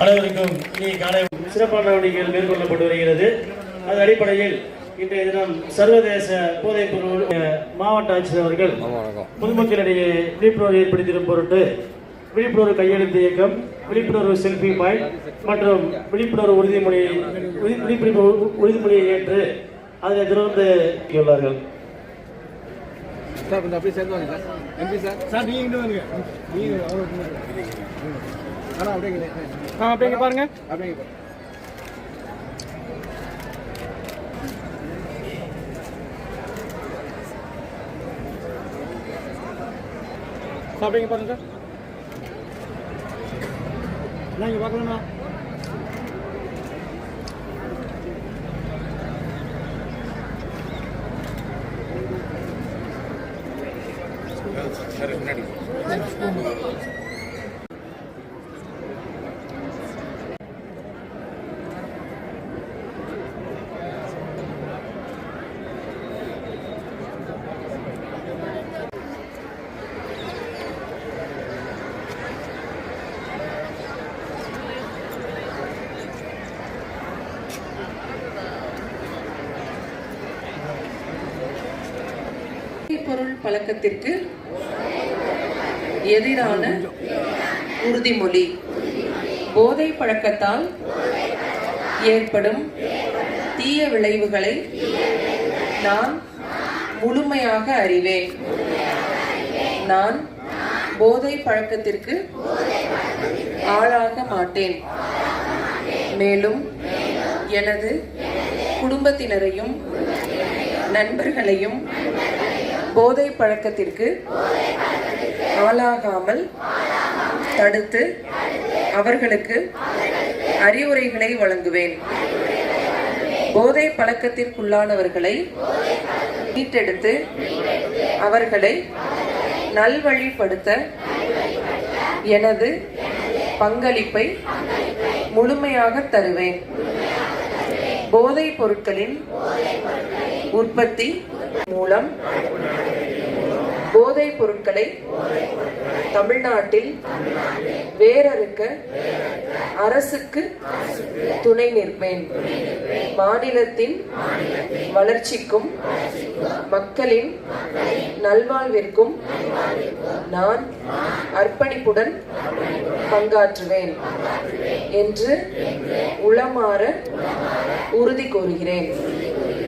அனைவருக்கும் இனி காலை சிறப்பான நடவடிக்கைகள் மேற்கொள்ளப்பட்டு வருகிறது. அதன் அடிப்படையில் இன்றைய தினம் சர்வதேச போதைப் பொருள் மாவட்ட ஆட்சியர் அவர்கள் பொதுமக்களிடையே விழிப்புணர்வு ஏற்படுத்திடும் பொருட்டு விழிப்புணர்வு கையெழுத்து இயக்கம், விழிப்புணர்வு செல்ஃபி பாயிண்ட் மற்றும் விழிப்புணர்வு உறுதிமொழியை ஏற்று அதனை தொடர்ந்து உள்ளார்கள். பாருங்க சாப்பிடுங்க பாருங்க இங்க பார்க்கலாமா? முன்னாடி பொருள் பழக்கத்திற்கு எதிரான உறுதிமொழி. போதை பழக்கத்தால் ஏற்படும் தீய விளைவுகளை நான் முழுமையாக அறிவேன். நான் போதை பழக்கத்திற்கு ஆளாக மாட்டேன். மேலும் எனது குடும்பத்தினரையும் நண்பர்களையும் போதை பழக்கத்திற்கு ஆளாகாமல் தடுத்து அவர்களுக்கு அறிவுரைகளை வழங்குவேன். போதை பழக்கத்திற்குள்ளானவர்களை மீட்டெடுத்து அவர்களை நல்வழிப்படுத்த எனது பங்களிப்பை முழுமையாக தருவேன். போதைப் பொருட்களின் உற்பத்தி மூலம் போதைப் பொருட்களை தமிழ்நாட்டில் வேரறுக்க அரசுக்கு துணை நிற்பேன். மாநிலத்தின் வளர்ச்சிக்கும் மக்களின் நல்வாழ்விற்கும் நான் அர்ப்பணிப்புடன் பங்காற்றுவேன் என்று உளமாற உறுதி கூறுகிறேன்.